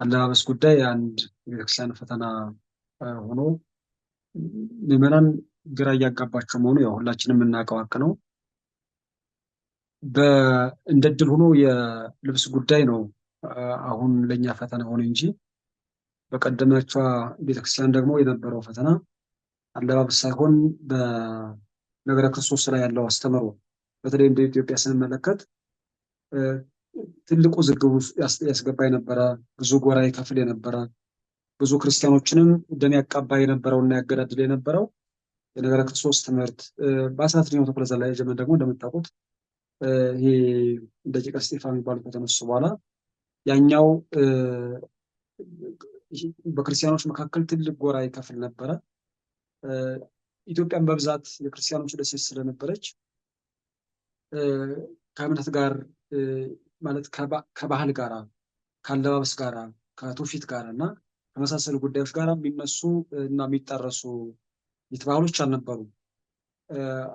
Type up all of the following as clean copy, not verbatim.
የአለባበስ ጉዳይ አንድ የቤተክርስቲያን ፈተና ሆኖ ምዕመናን ግራ እያጋባቸው መሆኑ ያው ሁላችንም የምናውቀው ሀቅ ነው። እንደ እድል ሆኖ የልብስ ጉዳይ ነው አሁን ለእኛ ፈተና ሆነ እንጂ በቀደመቿ ቤተክርስቲያን ደግሞ የነበረው ፈተና አለባበስ ሳይሆን በነገረ ክርስቶስ ላይ ያለው አስተምህሮ፣ በተለይ እንደ ኢትዮጵያ ስንመለከት ትልቁ ውዝግብ ያስገባ የነበረ፣ ብዙ ጎራ ይከፍል የነበረ፣ ብዙ ክርስቲያኖችንም ደም ያቃባ የነበረውና ያገዳድል የነበረው የነገረ ክርስቶስ ትምህርት በ19ኛው ክፍለ ዘመን ደግሞ እንደምታውቁት ይሄ ደቂቀ እስጢፋኖስ የሚባሉት ከተነሱ በኋላ ያኛው በክርስቲያኖች መካከል ትልቅ ጎራ ይከፍል ነበረ። ኢትዮጵያን በብዛት የክርስቲያኖች ደሴት ስለነበረች ከእምነት ጋር ማለት ከባህል ጋራ፣ ከአለባበስ ጋራ፣ ከትውፊት ጋር እና ከመሳሰሉ ጉዳዮች ጋር የሚነሱ እና የሚጣረሱ ባህሎች አልነበሩም።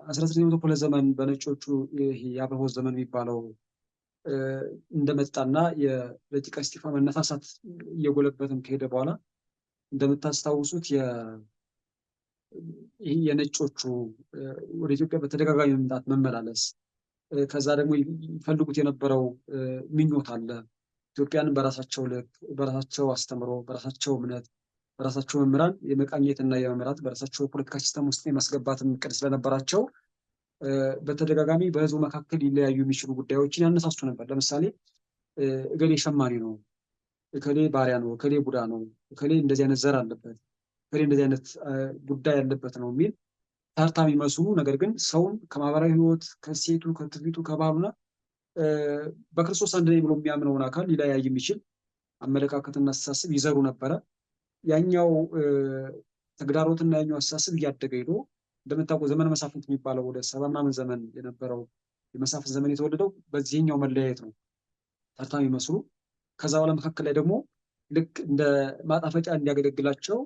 19ኛው ክፍለ ዘመን በነጮቹ የአብርሆት ዘመን የሚባለው እንደመጣና የደቂቀ እስጢፋኖስ መነሳሳት እየጎለበትም ከሄደ በኋላ እንደምታስታውሱት የነጮቹ ወደ ኢትዮጵያ በተደጋጋሚ መምጣት መመላለስ፣ ከዛ ደግሞ ይፈልጉት የነበረው ምኞት አለ። ኢትዮጵያን በራሳቸው ልክ፣ በራሳቸው አስተምሮ፣ በራሳቸው እምነት፣ በራሳቸው መምህራን የመቃኘትና የመምራት በራሳቸው ፖለቲካ ሲስተም ውስጥ የማስገባትም እቅድ ስለነበራቸው በተደጋጋሚ በህዝቡ መካከል ሊለያዩ የሚችሉ ጉዳዮችን ያነሳሱ ነበር። ለምሳሌ እገሌ ሸማኔ ነው፣ እከሌ ባሪያ ነው፣ እከሌ ቡዳ ነው፣ እከሌ እንደዚህ አይነት ዘር አለበት፣ እከሌ እንደዚህ አይነት ጉዳይ ያለበት ነው የሚል ታርታ የሚመስሉ ነገር ግን ሰውን ከማህበራዊ ህይወት፣ ከሴቱ፣ ከትውፊቱ፣ ከባህሉና በክርስቶስ አንድ ነኝ ብሎ የሚያምነውን አካል ሊለያይ የሚችል አመለካከትና አስተሳሰብ ይዘሩ ነበረ። ያኛው ተግዳሮትና ያኛው አስተሳሰብ እያደገ ሄዶ እንደምታውቁ ዘመነ መሳፍንት የሚባለው ወደ 70 ምናምን ዘመን የነበረው የመሳፍንት ዘመን የተወለደው በዚህኛው መለያየት ነው። ታርታ የሚመስሉ ከዛ በኋላ መካከል ላይ ደግሞ ልክ እንደ ማጣፈጫ እንዲያገለግላቸው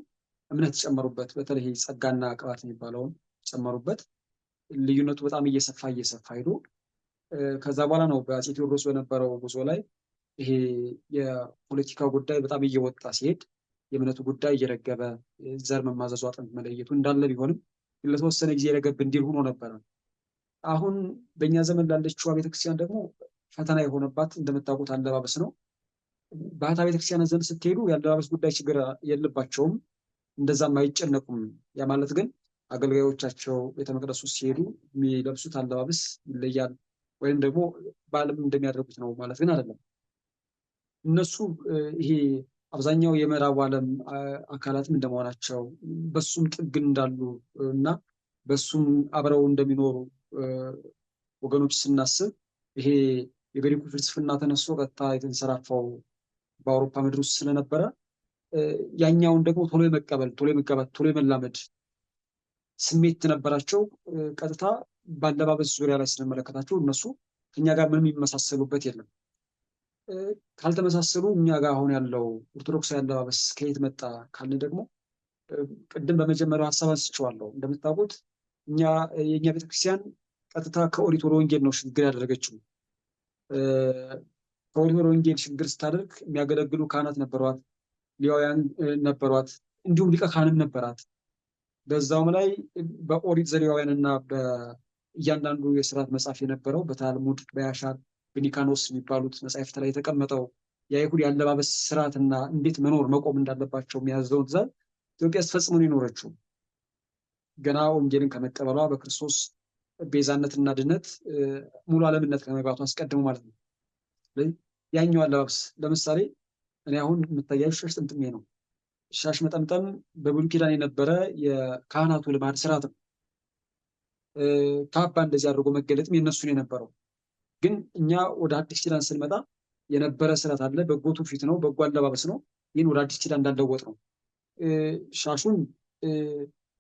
እምነት ጨመሩበት። በተለይ ጸጋና ቅባት የሚባለውን ጨመሩበት። ልዩነቱ በጣም እየሰፋ ሄዶ ከዛ በኋላ ነው በአፄ ቴዎድሮስ በነበረው ጉዞ ላይ ይሄ የፖለቲካ ጉዳይ በጣም እየወጣ ሲሄድ የእምነቱ ጉዳይ እየረገበ ዘር መማዘዙ አጥንት መለየቱ እንዳለ ቢሆንም ለተወሰነ ጊዜ ረገብ እንዲል ሆኖ ነበረ። አሁን በእኛ ዘመን ላለችዋ ቤተክርስቲያን ደግሞ ፈተና የሆነባት እንደምታውቁት አለባበስ ነው። ባህታ ቤተክርስቲያን ዘንድ ስትሄዱ የአለባበስ ጉዳይ ችግር የለባቸውም፣ እንደዛም አይጨነቁም። ያ ማለት ግን አገልጋዮቻቸው ቤተመቅደሱ ሲሄዱ የሚለብሱት አለባበስ ይለያል ወይም ደግሞ በዓለም እንደሚያደርጉት ነው ማለት ግን አይደለም። እነሱ ይሄ አብዛኛው የምዕራቡ ዓለም አካላትም እንደመሆናቸው በሱም ጥግ እንዳሉ እና በሱም አብረው እንደሚኖሩ ወገኖች ስናስብ ይሄ የግሪኩ ፍልስፍና ተነስቶ ቀጥታ የተንሰራፋው በአውሮፓ ምድር ውስጥ ስለነበረ ያኛውን ደግሞ ቶሎ የመቀበል፣ ቶሎ የመጋባት፣ ቶሎ የመላመድ ስሜት ነበራቸው። ቀጥታ በአለባበስ ዙሪያ ላይ ስንመለከታቸው እነሱ ከኛ ጋር ምንም የሚመሳሰሉበት የለም። ካልተመሳሰሉ እኛ ጋር አሁን ያለው ኦርቶዶክሳዊ አለባበስ ከየት መጣ ካልን ደግሞ ቅድም በመጀመሪያው ሀሳብ አንስቼዋለሁ። እንደምታውቁት የእኛ ቤተክርስቲያን ቀጥታ ከኦሪት ወደ ወንጌል ነው ሽግግር ያደረገችው። ከኦሪት ወደ ወንጌል ሽግግር ስታደርግ የሚያገለግሉ ካህናት ነበሯት፣ ሌዋውያን ነበሯት፣ እንዲሁም ሊቀ ካህንም ነበራት። በዛውም ላይ በኦሪት ዘሌዋውያን እና በእያንዳንዱ የስርዓት መጽሐፍ የነበረው በታልሙድ፣ በያሻር፣ በኒካኖስ የሚባሉት መጽሐፍት ላይ የተቀመጠው የአይሁድ የአለባበስ ስርዓትና እንዴት መኖር መቆም እንዳለባቸው የሚያዘውን ትእዛዝ ኢትዮጵያ ስትፈጽም ነው የኖረችው። ገና ወንጌልን ከመቀበሏ በክርስቶስ ቤዛነትና ድነት ሙሉ ዓለምነት ከመግባቱ አስቀድሞ ማለት ነው። ያኛው አለባበስ ለምሳሌ እኔ አሁን የምታያችሁ ሻሽ ጥምጥሜ ነው። ሻሽ መጠምጠም በብሉይ ኪዳን የነበረ የካህናቱ ልማድ ስርዓት ነው። ካባ እንደዚህ አድርጎ መገለጥም የነሱን የነበረው። ግን እኛ ወደ አዲስ ኪዳን ስንመጣ የነበረ ስርዓት አለ። በጎ ትውፊት ነው፣ በጎ አለባበስ ነው። ይህን ወደ አዲስ ኪዳን እንዳለወጥ ነው። ሻሹን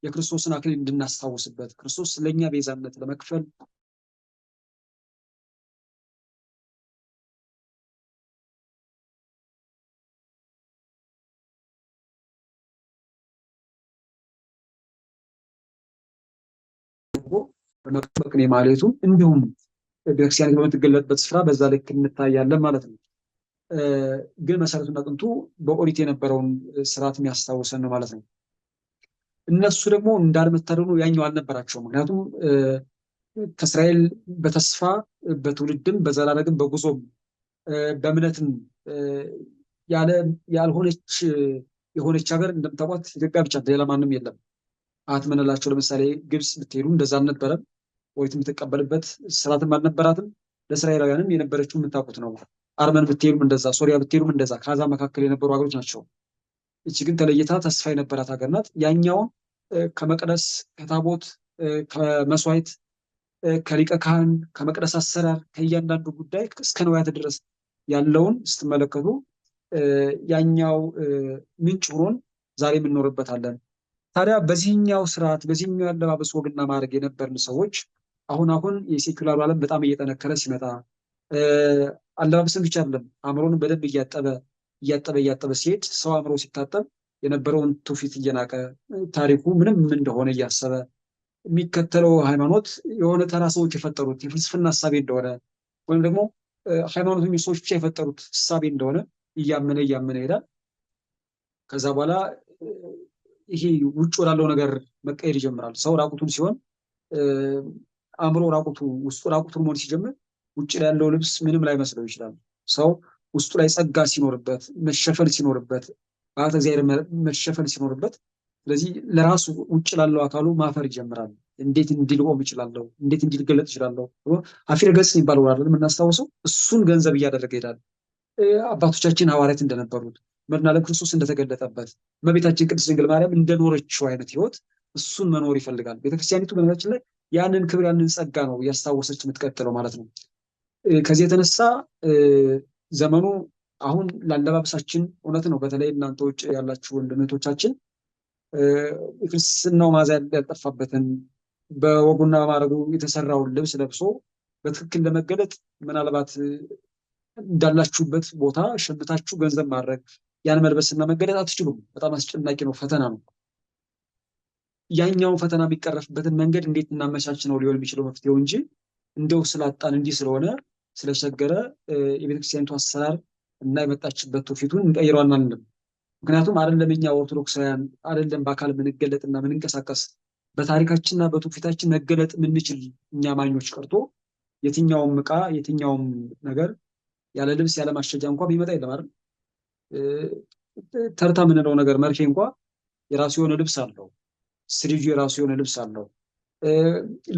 የክርስቶስን አክሊል እንድናስታውስበት ክርስቶስ ለእኛ ቤዛነት ለመክፈል በቅኔ ማህሌቱ እንዲሁም ቤተክርስቲያን በምትገለጥበት ስፍራ በዛ ልክ እንታያለን ማለት ነው። ግን መሰረቱና ጥንቱ በኦሪት የነበረውን ስርዓት የሚያስታውሰን ነው ማለት ነው። እነሱ ደግሞ እንዳልመታደሉ ያኛው አልነበራቸውም። ምክንያቱም ከእስራኤል በተስፋ በትውልድም በዘላለግም በጉዞም በእምነትም ያልሆነች የሆነች ሀገር እንደምታውቋት ኢትዮጵያ ብቻ፣ ሌላ ማንም የለም። አትመንላቸው ለምሳሌ ግብፅ ብትሄዱ እንደዛ አልነበረም። ኦሪት የምትቀበልበት ስርዓትም አልነበራትም። ለእስራኤላውያንም የነበረችው የምታውቁት ነው። አርመን ብትሄዱም እንደዛ፣ ሶሪያ ብትሄዱም እንደዛ ከአሕዛብ መካከል የነበሩ ሀገሮች ናቸው። እቺ ግን ተለይታ ተስፋ የነበራት ሀገር ናት። ያኛውን ከመቅደስ ከታቦት ከመስዋዕት ከሊቀ ካህን ከመቅደስ አሰራር ከእያንዳንዱ ጉዳይ እስከ ንዋያት ድረስ ያለውን ስትመለከቱ ያኛው ምንጭ ሆኖን ዛሬ የምንኖርበታለን። ታዲያ በዚህኛው ስርዓት በዚህኛው ያለባበስ ወግና ማድረግ የነበርን ሰዎች አሁን የሴኩላሩ ዓለም በጣም እየጠነከረ ሲመጣ አለባበስን ብቻ አይደለም አእምሮን በደንብ እያጠበ ሲሄድ ሰው አእምሮ ሲታጠብ የነበረውን ትውፊት እየናቀ ታሪኩ ምንም እንደሆነ እያሰበ የሚከተለው ሃይማኖት የሆነ ተራ ሰዎች የፈጠሩት የፍልስፍና እሳቤ እንደሆነ ወይም ደግሞ ሃይማኖተኞች ሰዎች ብቻ የፈጠሩት እሳቤ እንደሆነ እያመነ ይሄዳል። ከዛ በኋላ ይሄ ውጭ ወዳለው ነገር መቀየር ይጀምራል። ሰው ራቁቱን ሲሆን አእምሮ ራቁቱ ውስጡ ራቁቱን መሆን ሲጀምር ውጭ ላይ ያለው ልብስ ምንም ላይ መስለው ይችላል። ሰው ውስጡ ላይ ጸጋ ሲኖርበት መሸፈል ሲኖርበት በአተ እግዚአብሔር መሸፈል ሲኖርበት፣ ስለዚህ ለራሱ ውጭ ላለው አካሉ ማፈር ይጀምራል። እንዴት እንዲልቆም እችላለሁ፣ እንዴት እንዲልገለጥ እችላለሁ ብሎ አፊረ ገጽ የሚባለው አይደል የምናስታውሰው፣ እሱን ገንዘብ እያደረገ ይሄዳል። አባቶቻችን ሐዋርያት እንደነበሩት መድኃኔዓለም ክርስቶስ እንደተገለጠበት እመቤታችን ቅድስት ድንግል ማርያም እንደኖረችው አይነት ህይወት እሱን መኖር ይፈልጋል። ቤተክርስቲያኒቱ በነገራችን ላይ ያንን ክብር ያንን ጸጋ ነው እያስታወሰች የምትቀጥለው ማለት ነው። ከዚህ የተነሳ ዘመኑ አሁን ላለባበሳችን እውነት ነው። በተለይ እናንተ ውጭ ያላችሁ ወንድሞቻችን የክርስትናው ማዛ ያልጠፋበትን በወጉና በማዕረጉ የተሰራውን ልብስ ለብሶ በትክክል ለመገለጥ ምናልባት እንዳላችሁበት ቦታ ሸምታችሁ ገንዘብ ማድረግ ያን መልበስና መገለጥ አትችሉም። በጣም አስጨናቂ ነው፣ ፈተና ነው። ያኛውን ፈተና የሚቀረፍበትን መንገድ እንዴት እናመቻች ነው ሊሆን የሚችለው መፍትሄው እንጂ እንደው ስላጣን እንዲህ ስለሆነ ስለቸገረ የቤተክርስቲያኒቱ አሰራር እና የመጣችበት ትውፊቱን እንቀይረዋል አንልም። ምክንያቱም አይደለም እኛ ኦርቶዶክሳውያን አይደለም በአካል የምንገለጥና የምንንቀሳቀስ በታሪካችንና በትውፊታችን መገለጥ የምንችል እኛ አማኞች ቀርቶ የትኛውም ዕቃ የትኛውም ነገር ያለ ልብስ ያለ ማሸጃ እንኳ ቢመጣ የለም አይደል? ተርታ የምንለው ነገር መርፌ እንኳ የራሱ የሆነ ልብስ አለው። ስሪጁ የራሱ የሆነ ልብስ አለው።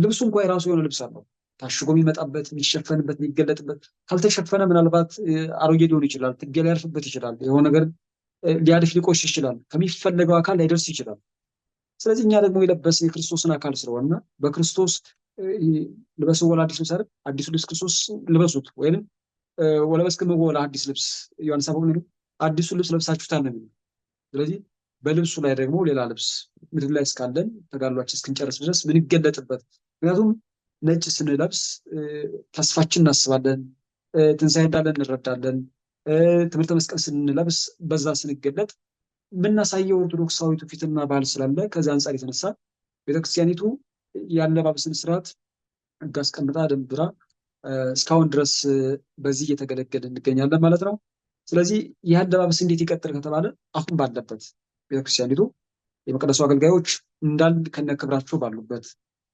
ልብሱ እንኳ የራሱ የሆነ ልብስ አለው። ታሽጎ የሚመጣበት የሚሸፈንበት የሚገለጥበት። ካልተሸፈነ ምናልባት አሮጌ ሊሆን ይችላል፣ ትጌ ሊያርፍበት ይችላል፣ የሆነ ነገር ሊያድፍ ሊቆሽ ይችላል፣ ከሚፈለገው አካል ላይደርስ ይችላል። ስለዚህ እኛ ደግሞ የለበስን የክርስቶስን አካል ስለሆነ በክርስቶስ ልበሱ ወለ አዲስ ልብስ አይደል? አዲሱ ልብስ ክርስቶስ ልበሱት ወይንም ወለበስክሙ ወለ አዲስ ልብስ ዮሐንስ አፈወርቅ አዲሱ ልብስ ለብሳችሁታል ነው የሚለው። ስለዚህ በልብሱ ላይ ደግሞ ሌላ ልብስ ምድር ላይ እስካለን ተጋድሏችን እስክንጨርስ ድረስ ምንገለጥበት። ምክንያቱም ነጭ ስንለብስ ተስፋችን እናስባለን፣ ትንሣኤ እንዳለን እንረዳለን። ትምህርተ መስቀል ስንለብስ በዛ ስንገለጥ የምናሳየው ኦርቶዶክሳዊ ትውፊትና ባህል ስላለ ከዚህ አንጻር የተነሳ ቤተክርስቲያኒቱ ያለባበስን ስርዓት ሕግ አስቀምጣ ደንብራ እስካሁን ድረስ በዚህ እየተገለገልን እንገኛለን ማለት ነው። ስለዚህ ይህ አለባበስ እንዴት ይቀጥል ከተባለ አሁን ባለበት ቤተክርስቲያኒቱ የመቅደሱ አገልጋዮች እንዳል ከነክብራቸው ባሉበት፣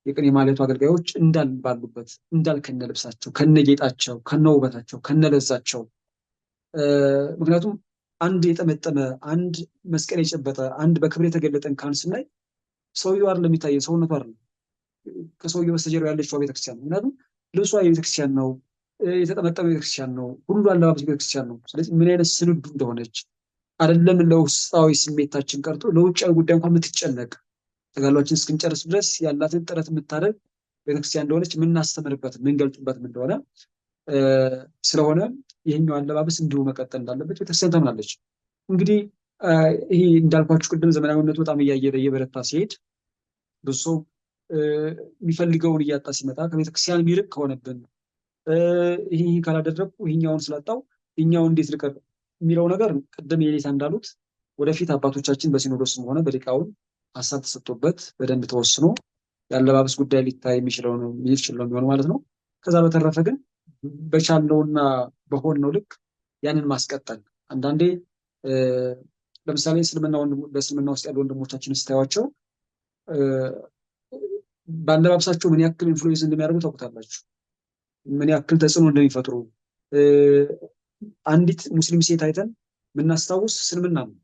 የቅኔ ማህሌቱ አገልጋዮች እንዳል ባሉበት፣ እንዳል ከነ ልብሳቸው ከነ ጌጣቸው ከነ ውበታቸው ከነ ለዛቸው። ምክንያቱም አንድ የጠመጠመ አንድ መስቀል የጨበጠ አንድ በክብር የተገለጠን ካህን ስናይ ሰውየው አይደለም የሚታየን፣ ሰውነቱ አይደለም ከሰውየው በስተጀርባ ያለችው ቤተክርስቲያን። ምክንያቱም ልብሷ የቤተክርስቲያን ነው፣ የተጠመጠመ ቤተክርስቲያን ነው፣ ሁሉ አለባበስ ቤተክርስቲያን ነው። ስለዚህ ምን አይነት ስንዱ እንደሆነች አይደለም ለውስጣዊ ስሜታችን ቀርቶ ለውጫዊ ጉዳይ እንኳን የምትጨነቅ ተጋድሏችን እስክንጨርስ ድረስ ያላትን ጥረት የምታደርግ ቤተክርስቲያን እንደሆነች የምናስተምርበት የምንገልጥበትም እንደሆነ ስለሆነ ይህኛው አለባበስ እንዲሁ መቀጠል እንዳለበት ቤተክርስቲያን ታምናለች። እንግዲህ ይሄ እንዳልኳችሁ ቅድም ዘመናዊነቱ በጣም እያየለ እየበረታ ሲሄድ ብዙ ሰው የሚፈልገውን እያጣ ሲመጣ ከቤተክርስቲያን የሚርቅ ከሆነብን ይህ ካላደረግኩ ይህኛውን ስላጣው ይህኛውን እንዴት ልቀር የሚለው ነገር ቅድም የኔታ እንዳሉት ወደፊት አባቶቻችን በሲኖዶስም ሆነ በሊቃውን ሀሳብ ተሰጥቶበት በደንብ ተወስኖ የአለባበስ ጉዳይ ሊታይ የሚችለው ነው የሚሆን ማለት ነው። ከዛ በተረፈ ግን በቻልነውና በሆንነው ልክ ያንን ማስቀጠል አንዳንዴ ለምሳሌ በእስልምና ውስጥ ያሉ ወንድሞቻችን ስታዩዋቸው በአለባበሳቸው ምን ያክል ኢንፍሉዌንስ እንደሚያደርጉ ታውቁታላችሁ። ምን ያክል ተጽዕኖ እንደሚፈጥሩ አንዲት ሙስሊም ሴት አይተን የምናስታውስ እስልምና ነው፣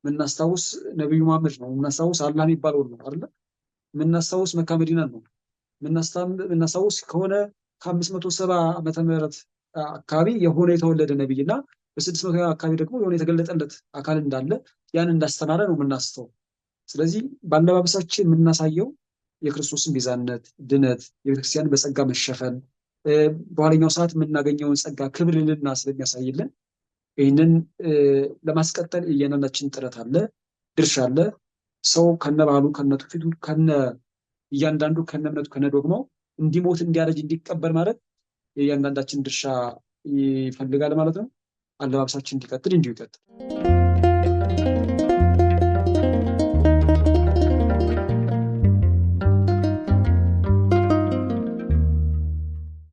የምናስታውስ ነቢዩ መሐመድ ነው፣ የምናስታውስ አላህ የሚባለውን ነው አይደለ? የምናስታውስ መካ መዲናን ነው የምናስታውስ ከሆነ ከ570 ዓመተ ምህረት አካባቢ የሆነ የተወለደ ነቢይ እና በ600 አካባቢ ደግሞ የሆነ የተገለጠለት አካል እንዳለ ያን እንዳስተማረ ነው የምናስተው። ስለዚህ በአለባበሳችን የምናሳየው የክርስቶስን ቤዛነት፣ ድነት፣ የቤተክርስቲያን በጸጋ መሸፈን በኋለኛው ሰዓት የምናገኘውን ጸጋ ክብር ልልና ስለሚያሳይልን ይህንን ለማስቀጠል እያንዳንዳችን ጥረት አለ፣ ድርሻ አለ። ሰው ከነባህሉ ከነትውፊቱ እያንዳንዱ ከነእምነቱ ከነዶግማው እንዲሞት እንዲያረጅ እንዲቀበር ማለት የእያንዳንዳችን ድርሻ ይፈልጋል ማለት ነው። አለባበሳችን እንዲቀጥል እንዲሁ ይቀጥል።